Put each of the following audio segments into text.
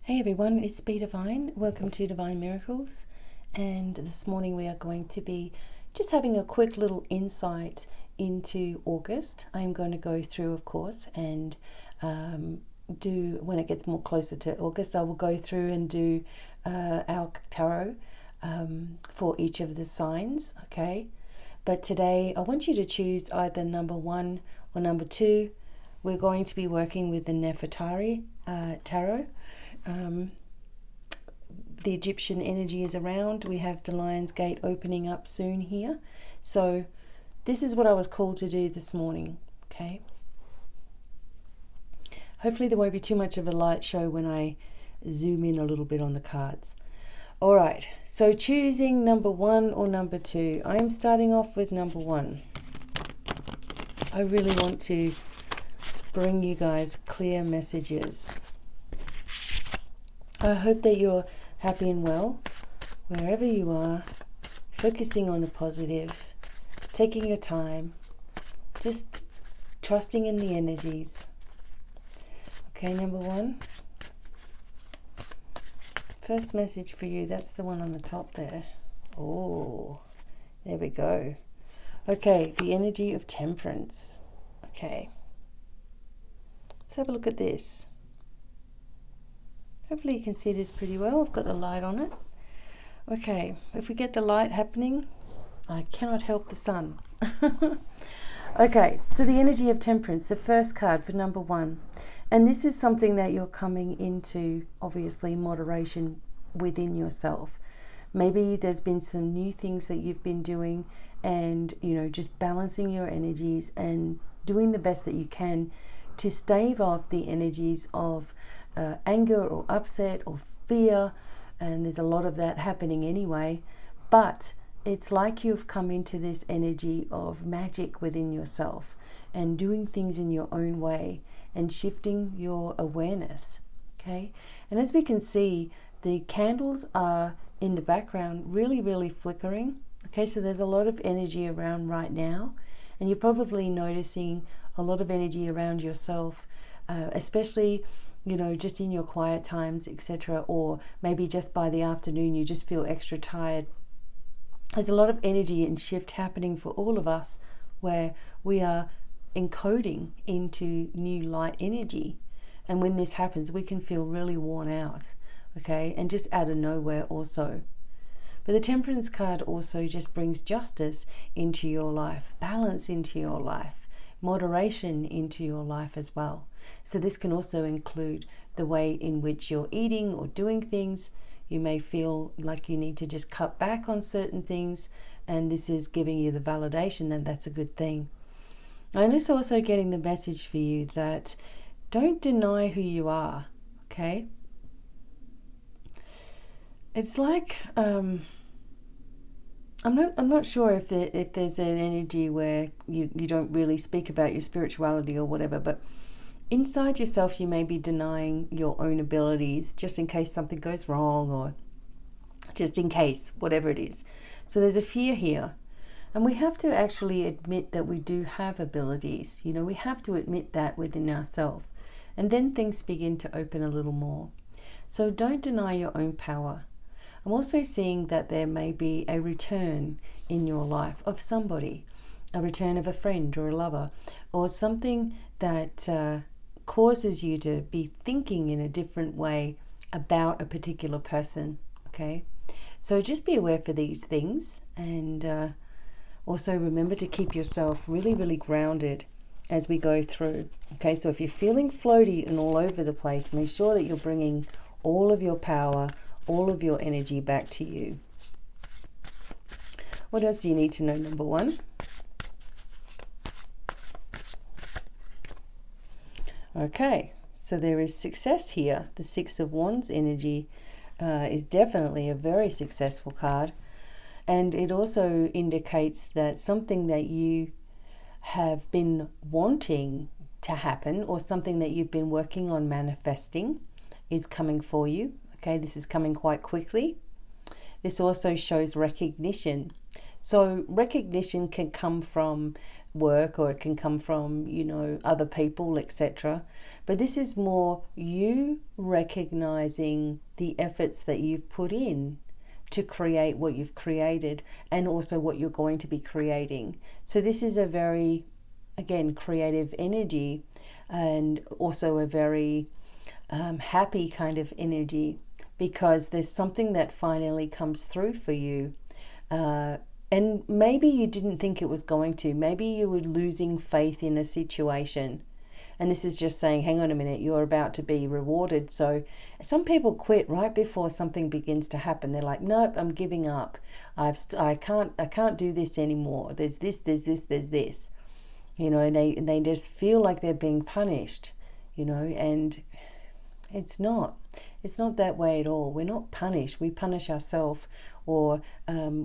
Hey everyone, it's BDevine. Welcome to Divine Miracles. And this morning we are going to be just having a quick little insight into August. I'm going to go through, of course, and do, when it gets more closer to August, I will go through and do our tarot for each of the signs, okay? But today I want you to choose either number 1 or number 2. We're going to be working with the Nefertari tarot. The Egyptian energy is around. We have the Lion's Gate opening up soon here. So this is what I was called to do this morning, okay? Hopefully there won't be too much of a light show when I zoom in a little bit on the cards. All right, so choosing number 1 or number 2. I'm starting off with number 1. I really want to bring you guys clear messages. I hope that you're happy and well, wherever you are, focusing on the positive, taking your time, just trusting in the energies. Okay, number 1. First message for you, that's the one on the top there. Oh, there we go. Okay, the energy of temperance. Okay, let's have a look at this. Hopefully you can see this pretty well. I've got the light on it. Okay, if we get the light happening, I cannot help the sun. Okay, so the energy of temperance, the first card for number 1. And this is something that you're coming into, obviously, moderation within yourself. Maybe there's been some new things that you've been doing and, just balancing your energies and doing the best that you can to stave off the energies of anger or upset or fear, and there's a lot of that happening anyway, but it's like you've come into this energy of magic within yourself and doing things in your own way and shifting your awareness, okay? And as we can see, the candles are in the background really flickering, okay? So there's a lot of energy around right now, and you're probably noticing a lot of energy around yourself, especially just in your quiet times, etc., or maybe just by the afternoon you just feel extra tired. There's a lot of energy and shift happening for all of us where we are encoding into new light energy, and when this happens we can feel really worn out, okay, and just out of nowhere also. But the Temperance card also just brings justice into your life, balance into your life, moderation into your life as well. So this can also include the way in which you're eating or doing things. You may feel like you need to just cut back on certain things, and this is giving you the validation that that's a good thing. And it's also getting the message for you that don't deny who you are, okay? It's like I'm not sure if there's an energy where you don't really speak about your spirituality or whatever, but inside yourself you may be denying your own abilities just in case something goes wrong, or just in case, whatever it is. So there's a fear here, and we have to actually admit that we do have abilities. We have to admit that within ourselves, and then things begin to open a little more. So don't deny your own power. I'm also seeing that there may be a return in your life of somebody, a return of a friend or a lover, or something that causes you to be thinking in a different way about a particular person, okay? So just be aware for these things, and also remember to keep yourself really grounded as we go through, okay? So if you're feeling floaty and all over the place, make sure that you're bringing all of your power, all of your energy back to you. What else do you need to know, number 1? Okay, so there is success here. The 6 of Wands energy is definitely a very successful card, and it also indicates that something that you have been wanting to happen, or something that you've been working on manifesting, is coming for you. Okay, this is coming quite quickly. This also shows recognition. So recognition can come from work, or it can come from, other people, etc. But this is more you recognizing the efforts that you've put in to create what you've created, and also what you're going to be creating. So this is a very, again, creative energy, and also a very happy kind of energy, because there's something that finally comes through for you. And maybe you didn't think it was going to. Maybe you were losing faith in a situation. And this is just saying, hang on a minute, you're about to be rewarded. So some people quit right before something begins to happen. They're like, nope, I'm giving up. I can't do this anymore. There's this. They just feel like they're being punished, and it's not. It's not that way at all. We're not punished. We punish ourselves, or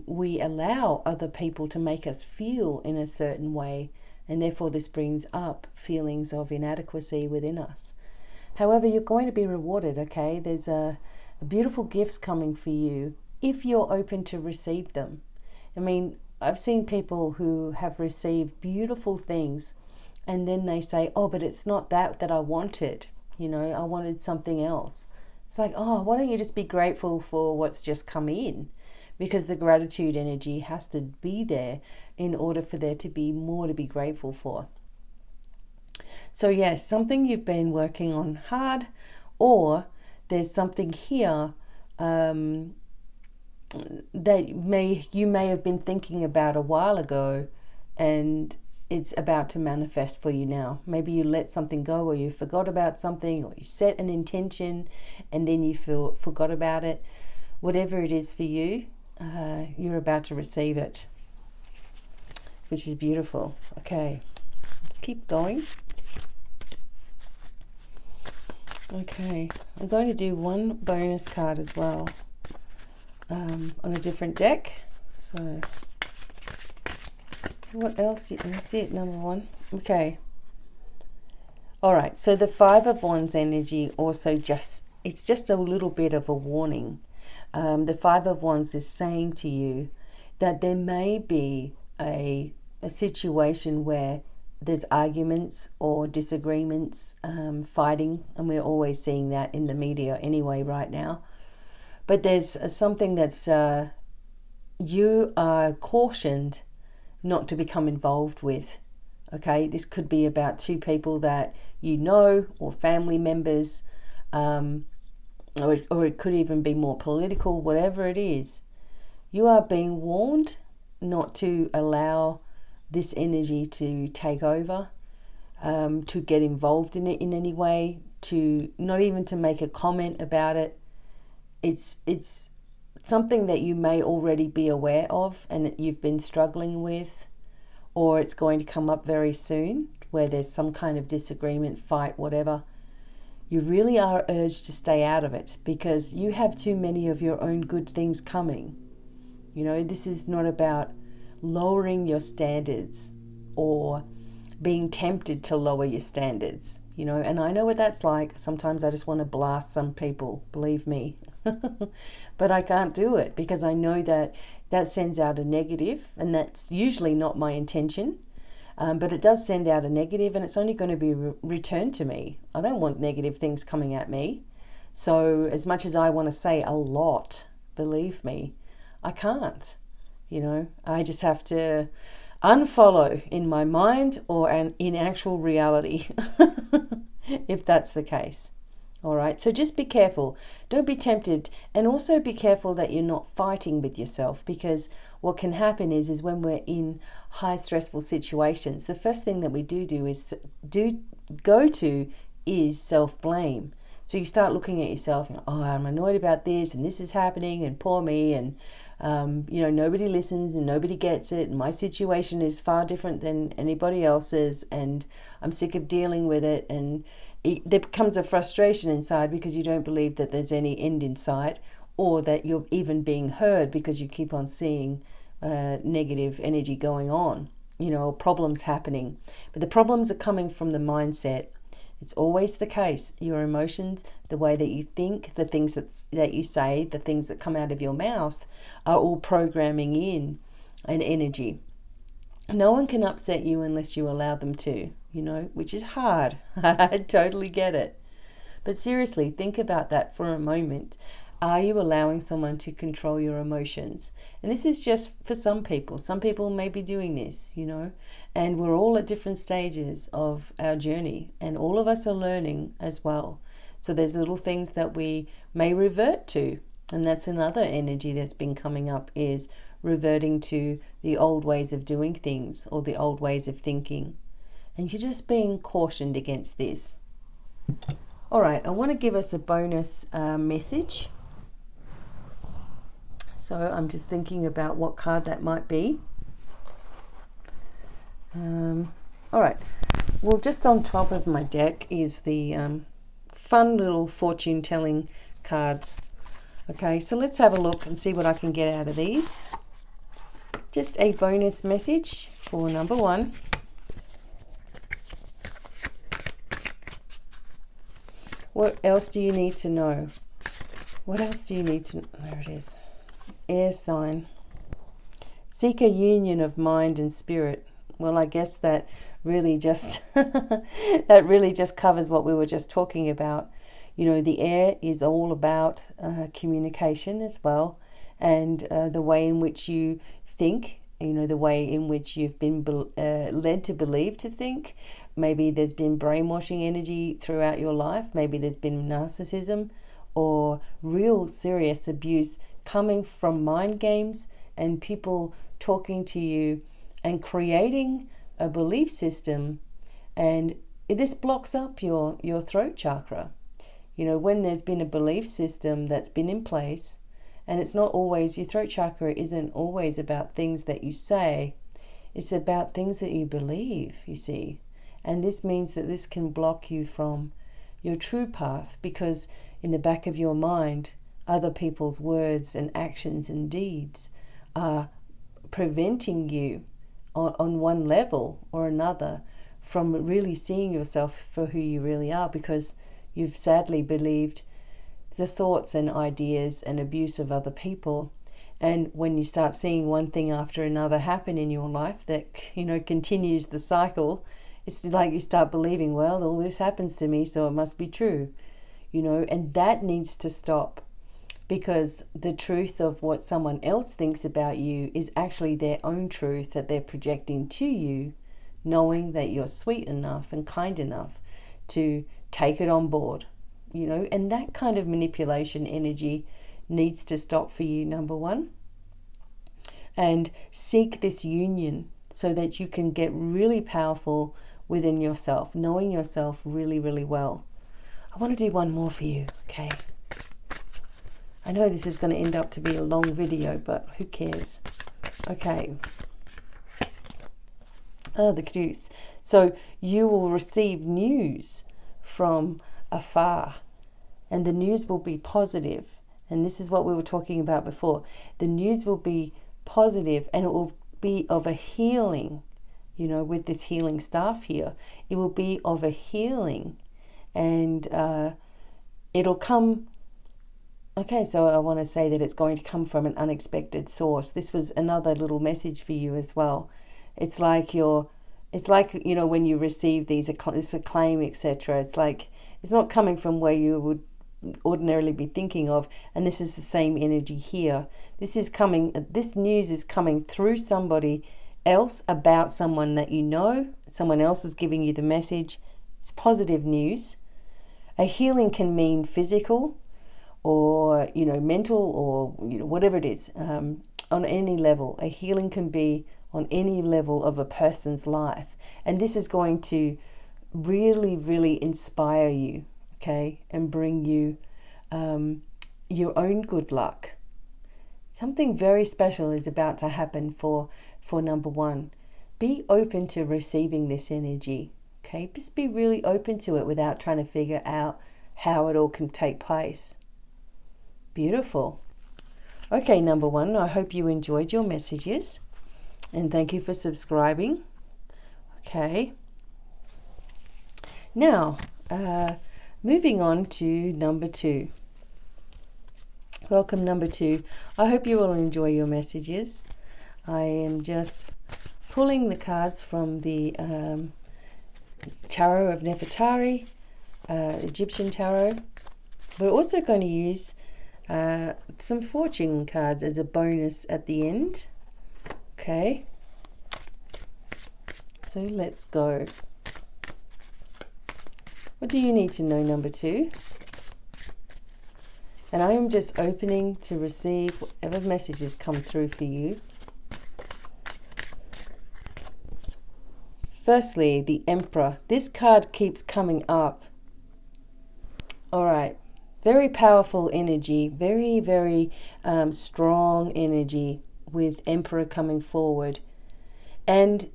we allow other people to make us feel in a certain way, and therefore this brings up feelings of inadequacy within us. However, you're going to be rewarded, okay? There's a beautiful gifts coming for you if you're open to receive them. I mean, I've seen people who have received beautiful things, and then they say, oh, but it's not that I wanted. I wanted something else. It's like, oh, why don't you just be grateful for what's just come in? Because the gratitude energy has to be there in order for there to be more to be grateful for. So yes, something you've been working on hard, or there's something here that you may have been thinking about a while ago, and it's about to manifest for you now. Maybe you let something go, or you forgot about something, or you set an intention and then you forgot about it. Whatever it is for you, you're about to receive it, which is beautiful. Okay, let's keep going. Okay, I'm going to do one bonus card as well on a different deck. So what else? That's it, number one. Okay. All right, so the Five of Wands energy also it's just a little bit of a warning. The Five of Wands is saying to you that there may be a situation where there's arguments or disagreements, fighting, and we're always seeing that in the media anyway right now. But there's something that's you are cautioned not to become involved with. Okay, this could be about two people that or family members, or it could even be more political, whatever it is. You are being warned not to allow this energy to take over, to get involved in it in any way, to not even to make a comment about it. It's something that you may already be aware of and that you've been struggling with, or it's going to come up very soon where there's some kind of disagreement, fight, whatever. You really are urged to stay out of it, because you have too many of your own good things coming. This is not about lowering your standards or being tempted to lower your standards, and I know what that's like. Sometimes I just want to blast some people, believe me. But I can't do it, because I know that sends out a negative, and that's usually not my intention. But it does send out a negative, and it's only going to be returned to me. I don't want negative things coming at me. So as much as I want to say a lot, believe me, I can't. I just have to unfollow in my mind or in actual reality, if that's the case. All right, so just be careful. Don't be tempted, and also be careful that you're not fighting with yourself, because what can happen is when we're in high stressful situations, the first thing that we go to is self-blame. So you start looking at yourself and, oh, I'm annoyed about this, and this is happening, and poor me, and nobody listens and nobody gets it, and my situation is far different than anybody else's, and I'm sick of dealing with it. And there becomes a frustration inside because you don't believe that there's any end in sight, or that you're even being heard, because you keep on seeing negative energy going on, problems happening. But the problems are coming from the mindset. It's always the case. Your emotions, the way that you think, the things that you say, the things that come out of your mouth are all programming in an energy. No one can upset you unless you allow them to, which is hard. I totally get it. But seriously, think about that for a moment. Are you allowing someone to control your emotions? And this is just for some people. Some people may be doing this, and we're all at different stages of our journey, and all of us are learning as well. So there's little things that we may revert to, and that's another energy that's been coming up, is reverting to the old ways of doing things or the old ways of thinking. And you're just being cautioned against this. All right, I want to give us a bonus message. So I'm just thinking about what card that might be. All right, well, just on top of my deck is the fun little fortune telling cards. Okay, so let's have a look and see what I can get out of these. Just a bonus message for number 1. What else do you need to know? What else do you need to know? There it is. Air sign. Seek a union of mind and spirit. Well, I guess that really just covers what we were just talking about. The air is all about communication as well, and the way in which you think, the way in which you've been led to believe to think. Maybe there's been brainwashing energy throughout your life. Maybe there's been narcissism or real serious abuse coming from mind games and people talking to you and creating a belief system. And this blocks up your throat chakra. When there's been a belief system that's been in place, and it's not always, your throat chakra isn't always about things that you say, it's about things that you believe, you see. And this means that this can block you from your true path, because in the back of your mind, other people's words and actions and deeds are preventing you on one level or another from really seeing yourself for who you really are, because you've sadly believed the thoughts and ideas and abuse of other people. And when you start seeing one thing after another happen in your life that continues the cycle, it's like you start believing, well, all this happens to me, so it must be true, and that needs to stop, because the truth of what someone else thinks about you is actually their own truth that they're projecting to you, knowing that you're sweet enough and kind enough to take it on board, and that kind of manipulation energy needs to stop for you, number 1. And seek this union so that you can get really powerful within yourself, knowing yourself really, really well. I want to do one more for you, okay? I know this is going to end up to be a long video, but who cares? Okay. The Caduce. So you will receive news from afar, and the news will be positive. And this is what we were talking about before. The news will be positive, and it will be of a healing, with this healing staff here. It will be of a healing, and it'll come. Okay, so I want to say that it's going to come from an unexpected source. This was another little message for you as well. It's like when you receive this acclaim, etc. It's like it's not coming from where you would ordinarily be thinking of, and this is the same energy here. This news is coming through somebody else about someone that someone else is giving you the message. It's positive news. A healing can mean physical or mental or whatever it is, on any level. A healing can be on any level of a person's life, and this is going to really, really inspire you, okay, and bring you your own good luck. Something very special is about to happen for number 1. Be open to receiving this energy, okay? Just be really open to it without trying to figure out how it all can take place. Beautiful. Okay, number 1, I hope you enjoyed your messages, and thank you for subscribing. Okay. Now, moving on to number 2. Welcome, number 2. I hope you will enjoy your messages. I am just pulling the cards from the Tarot of Nefertari, Egyptian Tarot. We're also going to use some fortune cards as a bonus at the end. Okay, so let's go. What do you need to know, number 2? And I am just opening to receive whatever messages come through for you. Firstly, the Emperor. This card keeps coming up. All right. Very powerful energy. Very, very strong energy with Emperor coming forward. And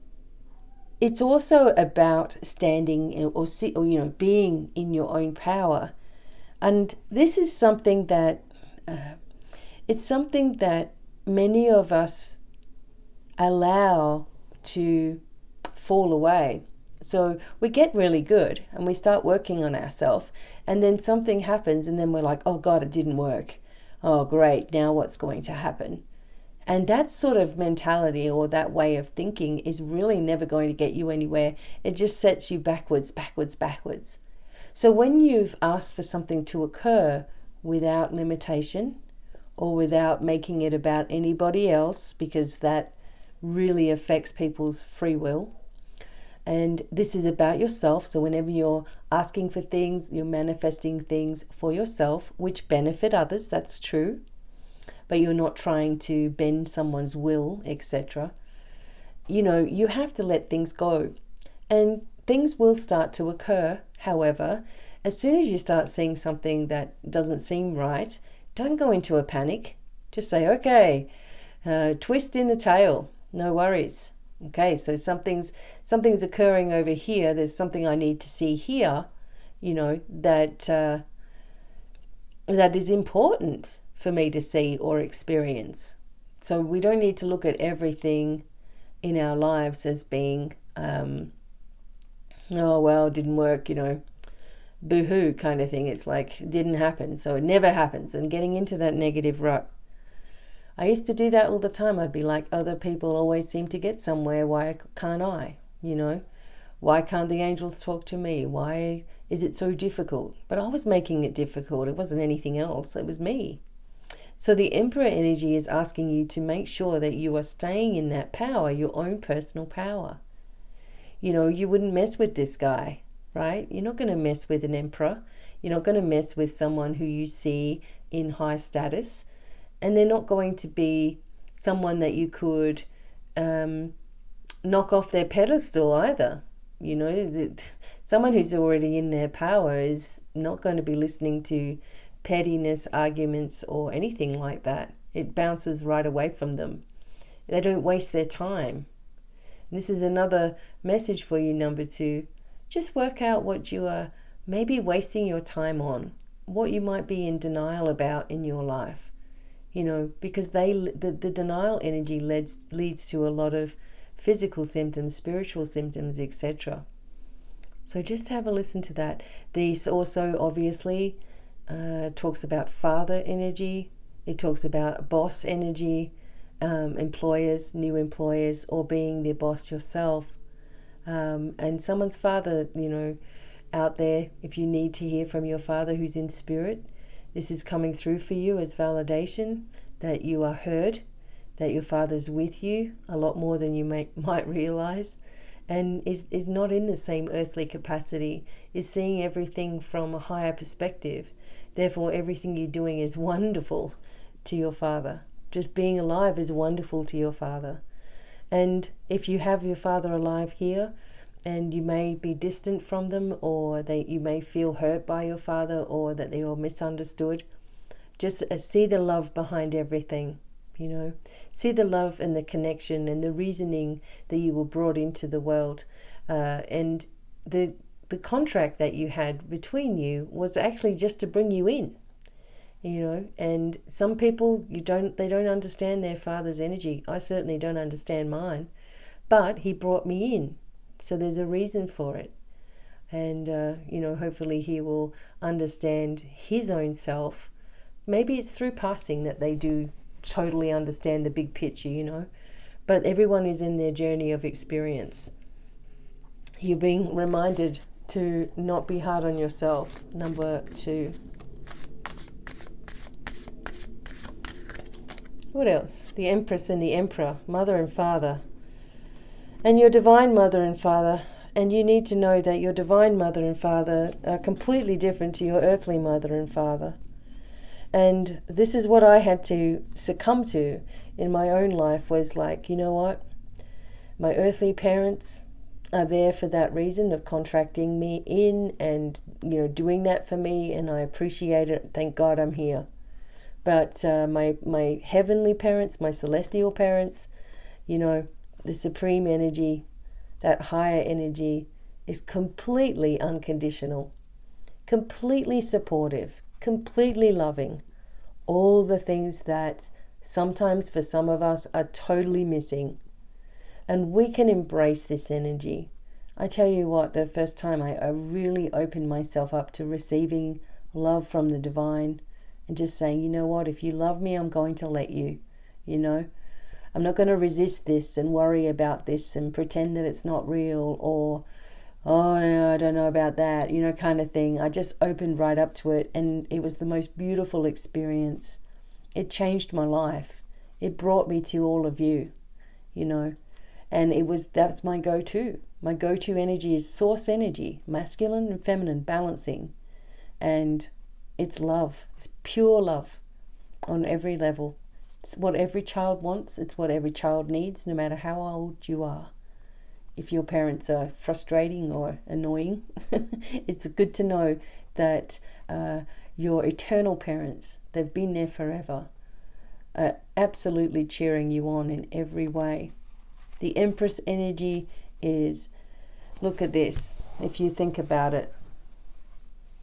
it's also about standing or being in your own power. And this is something that it's something that many of us allow to fall away. So we get really good and we start working on ourselves, and then something happens and then we're like, oh God, it didn't work. Oh great, now what's going to happen? And that sort of mentality or that way of thinking is really never going to get you anywhere. It just sets you backwards, backwards, backwards. So when you've asked for something to occur without limitation or without making it about anybody else, because that really affects people's free will, and this is about yourself. So whenever you're asking for things, you're manifesting things for yourself, which benefit others, that's true. But you're not trying to bend someone's will, etc. You have to let things go. And things will start to occur. However, as soon as you start seeing something that doesn't seem right, don't go into a panic. Just say, okay, twist in the tail, no worries. Okay, so something's occurring over here. There's something I need to see here, that is important for me to see or experience. So we don't need to look at everything in our lives as being, oh, well, it didn't work, boo-hoo kind of thing. It's like, it didn't happen, so it never happens, and getting into that negative rut. I used to do that all the time. I'd be like, other people always seem to get somewhere. Why can't I? Why can't the angels talk to me? Why is it so difficult? But I was making it difficult. It wasn't anything else. It was me. So the Emperor energy is asking you to make sure that you are staying in that power, your own personal power. You wouldn't mess with this guy, right? You're not going to mess with an Emperor. You're not going to mess with someone who you see in high status. And they're not going to be someone that you could knock off their pedestal either. Someone who's already in their power is not going to be listening to pettiness, arguments, or anything like that. It bounces right away from them. They don't waste their time. This is another message for you, number 2. Just work out what you are maybe wasting your time on, what you might be in denial about in your life. Because the denial energy leads to a lot of physical symptoms, spiritual symptoms, etc. So just have a listen to that. This also obviously talks about father energy. It talks about boss energy, employers, new employers, or being their boss yourself. And someone's father, out there, if you need to hear from your father who's in spirit, this is coming through for you as validation that you are heard, that your father's with you a lot more than you might realize, and is not in the same earthly capacity, is seeing everything from a higher perspective. Therefore, everything you're doing is wonderful to your father. Just being alive is wonderful to your father. And if you have your father alive here, and you may be distant from them, or you may feel hurt by your father, or that they are misunderstood, just see the love behind everything, see the love and the connection and the reasoning that you were brought into the world, and the contract that you had between you was actually just to bring you in, and some people they don't understand their father's energy. I certainly don't understand mine, but he brought me in. So there's a reason for it. And, hopefully he will understand his own self. Maybe it's through passing that they do totally understand the big picture, but everyone is in their journey of experience. You're being reminded to not be hard on yourself. Number 2. What else? The Empress and the Emperor, mother and father. And your divine mother and father. And you need to know that your divine mother and father are completely different to your earthly mother and father. And this is what I had to succumb to in my own life, was like, you know what? My earthly parents are there for that reason of contracting me in and, doing that for me, and I appreciate it. Thank God I'm here. But my heavenly parents, my celestial parents, the supreme energy, that higher energy, is completely unconditional, completely supportive, completely loving. All the things that sometimes for some of us are totally missing. And we can embrace this energy. I tell you what, the first time I really opened myself up to receiving love from the divine and just saying, you know what, if you love me, I'm going to let you, I'm not going to resist this and worry about this and pretend that it's not real, or, oh, no, I don't know about that, kind of thing. I just opened right up to it, and it was the most beautiful experience. It changed my life. It brought me to all of you, and that's my go-to. My go-to energy is source energy, masculine and feminine balancing. And it's love. It's pure love on every level. It's what every child wants. It's what every child needs, no matter how old you are. If your parents are frustrating or annoying, it's good to know that your eternal parents, they've been there forever, are absolutely cheering you on in every way. The Empress energy is, look at this, if you think about it,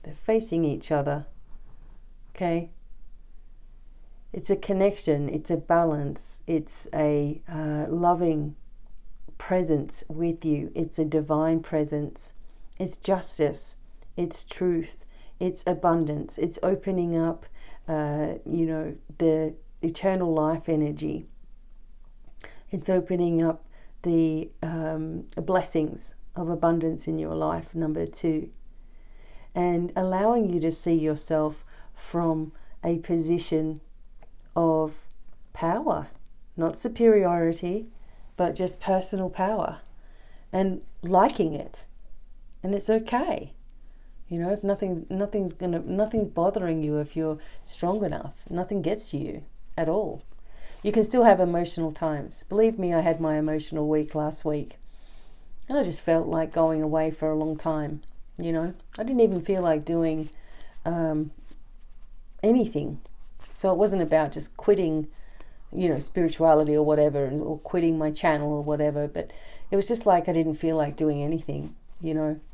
they're facing each other, okay? It's a connection, it's a balance, it's a loving presence with you, it's a divine presence, it's justice, it's truth, it's abundance, it's opening up, the eternal life energy. It's opening up the blessings of abundance in your life, number 2. And allowing you to see yourself from a position of power, not superiority, but just personal power, and liking it. And it's okay. If nothing's bothering you if you're strong enough. Nothing gets to you at all. You can still have emotional times. Believe me, I had my emotional week last week. And I just felt like going away for a long time. I didn't even feel like doing anything. So it wasn't about just quitting, spirituality or whatever, or quitting my channel or whatever. But it was just like I didn't feel like doing anything.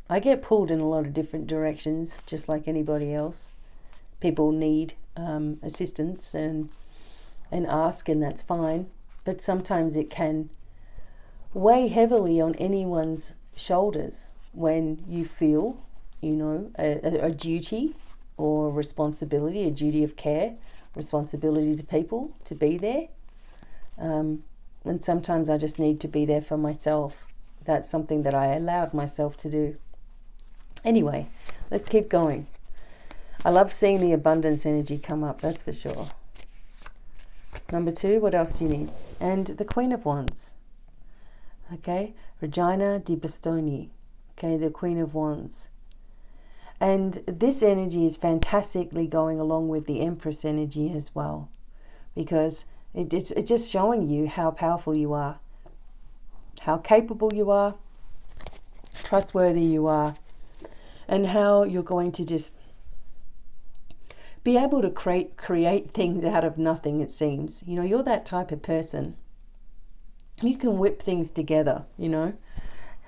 I get pulled in a lot of different directions, just like anybody else. People need assistance and ask, and that's fine. But sometimes it can weigh heavily on anyone's shoulders when you feel, a duty or responsibility, a duty of care, responsibility to people, to be there. And sometimes I just need to be there for myself. That's something that I allowed myself to do. Anyway, let's keep going. I love seeing the abundance energy come up, that's for sure. Number 2, what else do you need? And the Queen of Wands. Okay, Regina di Bastoni. Okay, the Queen of Wands. And this energy is fantastically going along with the Empress energy as well, because it's just showing you how powerful you are, how capable you are, trustworthy you are, and how you're going to just be able to create things out of nothing, it seems. You're that type of person. You can whip things together,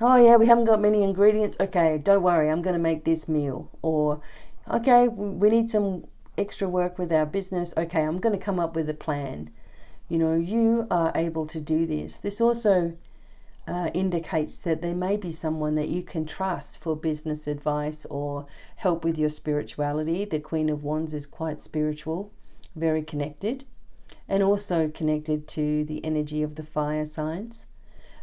Oh yeah, we haven't got many ingredients. Okay, don't worry, I'm going to make this meal. Or, okay, we need some extra work with our business. Okay, I'm going to come up with a plan. You are able to do this. This also indicates that there may be someone that you can trust for business advice or help with your spirituality. The Queen of Wands is quite spiritual, very connected. and also connected to the energy of the fire signs,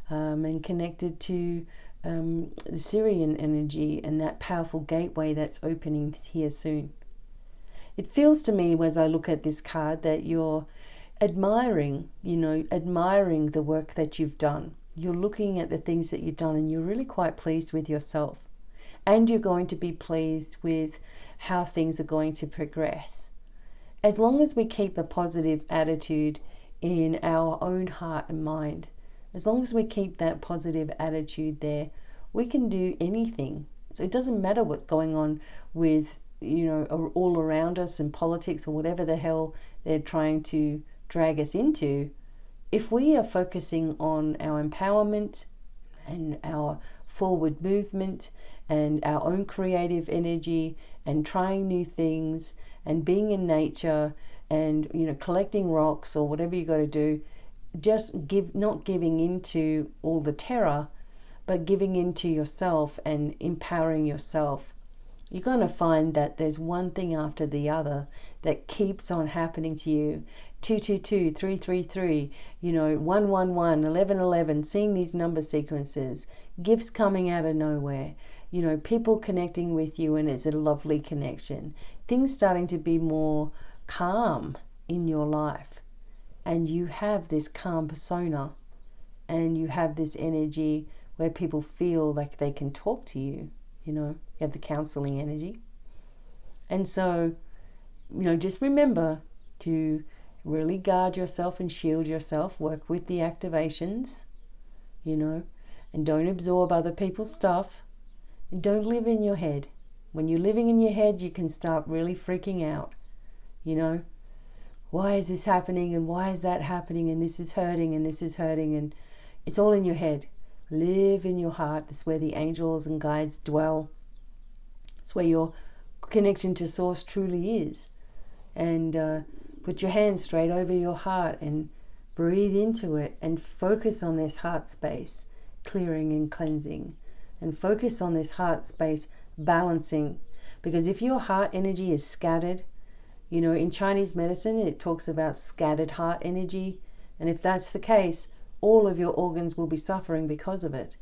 and connected to the Syrian energy and that powerful gateway that's opening here soon. It feels to me as I look at this card that you're admiring the work that you've done. You're looking at the things that you've done and you're really quite pleased with yourself. And you're going to be pleased with how things are going to progress. As long as we keep a positive attitude in our own heart and mind, as long as we keep that positive attitude there, we can do anything. So it doesn't matter what's going on with, all around us in politics or whatever the hell they're trying to drag us into. If we are focusing on our empowerment and our forward movement and our own creative energy and trying new things and being in nature and collecting rocks or whatever you got to do, not giving into all the terror, but giving into yourself and empowering yourself, you're going to find that there's one thing after the other that keeps on happening to you. 222, 333, 111, 1111, seeing these number sequences, gifts coming out of nowhere, people connecting with you, and it's a lovely connection. Things starting to be more calm in your life. And you have this calm persona, and you have this energy where people feel like they can talk to you, you have the counseling energy. And so, just remember to really guard yourself and shield yourself, work with the activations, and don't absorb other people's stuff, and don't live in your head. When you're living in your head, you can start really freaking out, why is this happening and why is that happening and this is hurting and it's all in your head. Live in your heart. This is where the angels and guides dwell. It's where your connection to source truly is. And put your hand straight over your heart and breathe into it and focus on this heart space, clearing and cleansing. And focus on this heart space balancing. Because if your heart energy is scattered, in Chinese medicine, it talks about scattered heart energy. And if that's the case, all of your organs will be suffering because of it.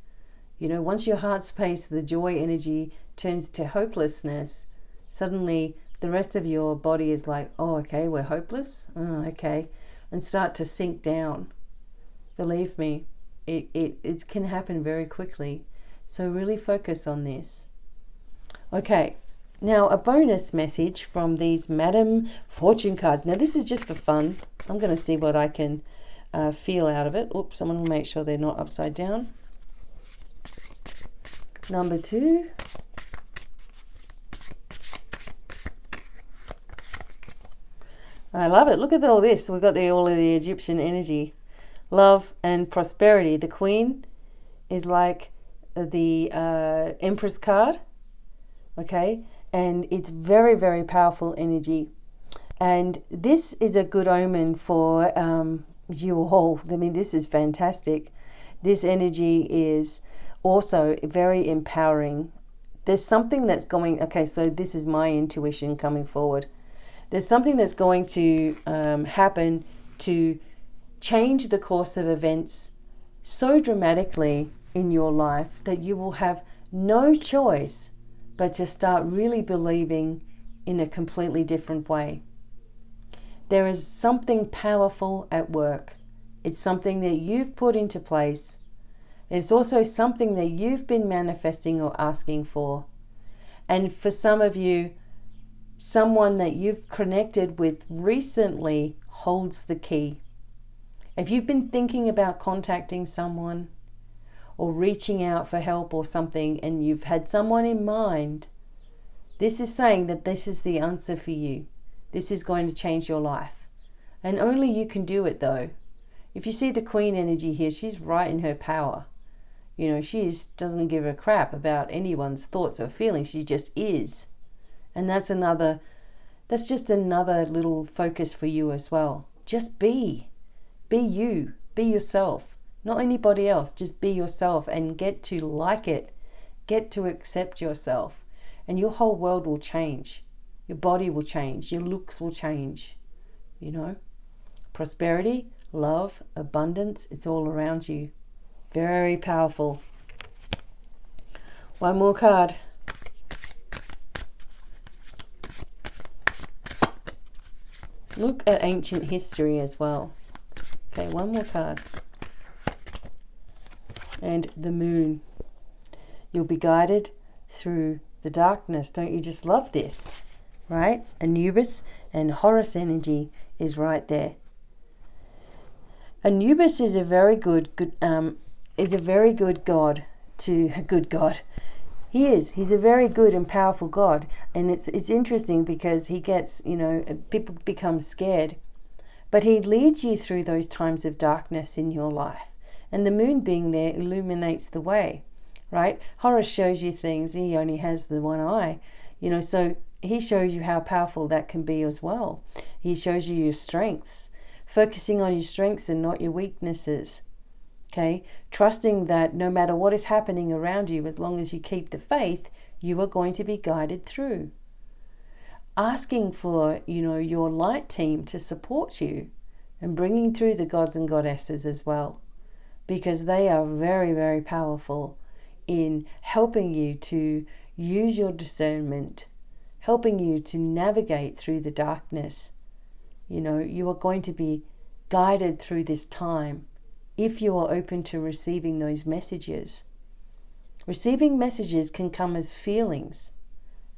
Once your heart space, the joy energy turns to hopelessness, suddenly the rest of your body is like, oh, okay, we're hopeless. Oh, okay. And start to sink down. Believe me, it can happen very quickly. So really focus on this. Okay. Now, a bonus message from these Madam Fortune cards. Now, this is just for fun. I'm going to see what I can feel out of it. Oops, I'm going to make sure they're not upside down. Number 2. I love it. Look at all this. We've got all of the Egyptian energy. Love and prosperity. The Queen is like the Empress card. Okay. And it's very, very powerful energy. And this is a good omen for you all. I mean, this is fantastic. This energy is also very empowering. There's something that's going... Okay, so this is my intuition coming forward. There's something that's going to happen to change the course of events so dramatically in your life that you will have no choice but to start really believing in a completely different way. There is something powerful at work. It's something that you've put into place. It's also something that you've been manifesting or asking for. And for some of you, someone that you've connected with recently holds the key. If you've been thinking about contacting someone or reaching out for help or something, and you've had someone in mind, this is saying that this is the answer for you. This is going to change your life. And only you can do it though. If you see the Queen energy here, she's right in her power. She doesn't give a crap about anyone's thoughts or feelings. She just is. And that's just another little focus for you as well. Just be. Be you. Be yourself. Not anybody else, just be yourself and get to like it. Get to accept yourself. And your whole world will change. Your body will change. Your looks will change. prosperity, love, abundance. It's all around you. Very powerful. One more card. Look at ancient history as well. Okay, one more card. And the moon. You'll be guided through the darkness. Don't you just love this? Right? Anubis and Horus energy is right there. Anubis is a very good god He is. He's a very good and powerful god. And it's interesting because he gets, people become scared. But he leads you through those times of darkness in your life. And the moon being there illuminates the way, right? Horus shows you things. He only has the one eye, so he shows you how powerful that can be as well. He shows you your strengths, focusing on your strengths and not your weaknesses. Okay, trusting that no matter what is happening around you, as long as you keep the faith, you are going to be guided through. Asking for, your light team to support you and bringing through the gods and goddesses as well, because they are very, very powerful in helping you to use your discernment, helping you to navigate through the darkness. You are going to be guided through this time if you are open to receiving those messages. Receiving messages can come as feelings,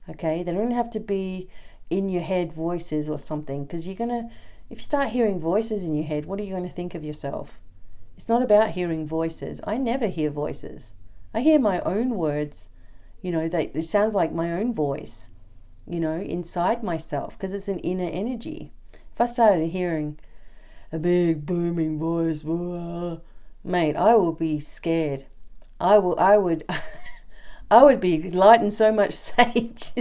okay? They don't have to be in your head voices or something, because if you start hearing voices in your head, what are you going to think of yourself? It's not about hearing voices. I never hear voices. I hear my own words, it sounds like my own voice, inside myself, because it's an inner energy. If I started hearing a big booming voice, mate, I will be scared. I would be lighting so much sage.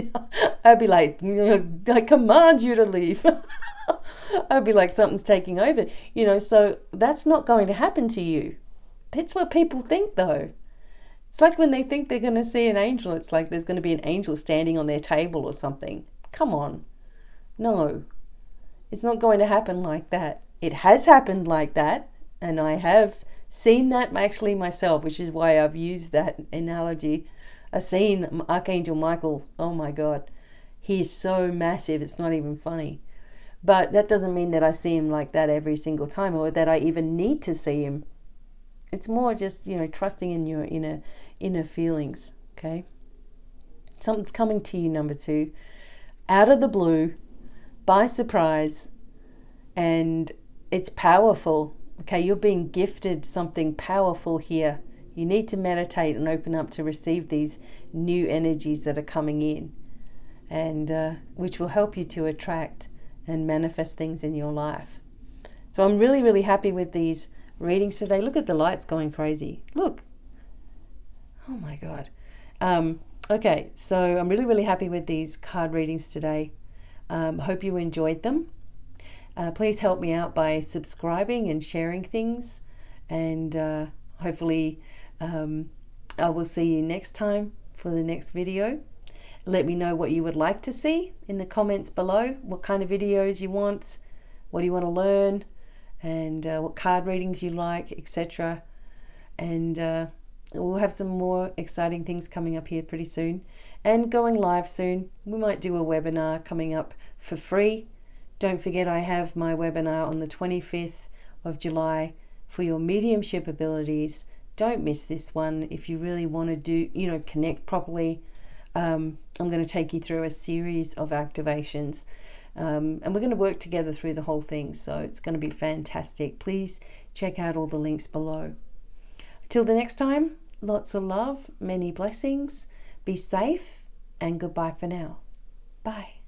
I'd be like, I command you to leave. I'd be like, something's taking over, so that's not going to happen to you. That's what people think though. It's like when they think they're going to see an angel, it's like there's going to be an angel standing on their table or something. Come on. No, it's not going to happen like that. It has happened like that, and I have seen that actually myself, which is why I've used that analogy. I've seen Archangel Michael. Oh my God. He is so massive, it's not even funny. But that doesn't mean that I see him like that every single time, or that I even need to see him. It's more just, trusting in your inner feelings, okay? Something's coming to you, number 2, out of the blue, by surprise, and it's powerful, okay? You're being gifted something powerful here. You need to meditate and open up to receive these new energies that are coming in, and which will help you to attract and manifest things in your life. So I'm really, really happy with these readings today. Look at the lights going crazy. Look. Oh my God. Okay, so I'm really, really happy with these card readings today. Hope you enjoyed them. Please help me out by subscribing and sharing things, and hopefully I will see you next time for the next video. Let me know what you would like to see in the comments below, what kind of videos you want, what do you want to learn, and what card readings you like, etc. And we'll have some more exciting things coming up here pretty soon, and going live soon. We might do a webinar coming up for free. Don't forget, I have my webinar on the 25th of July for your mediumship abilities. Don't miss this one if you really want to connect properly. I'm going to take you through a series of activations, and we're going to work together through the whole thing, so it's going to be fantastic. Please check out all the links below. Till the next time, lots of love, many blessings, be safe, and goodbye for now. Bye.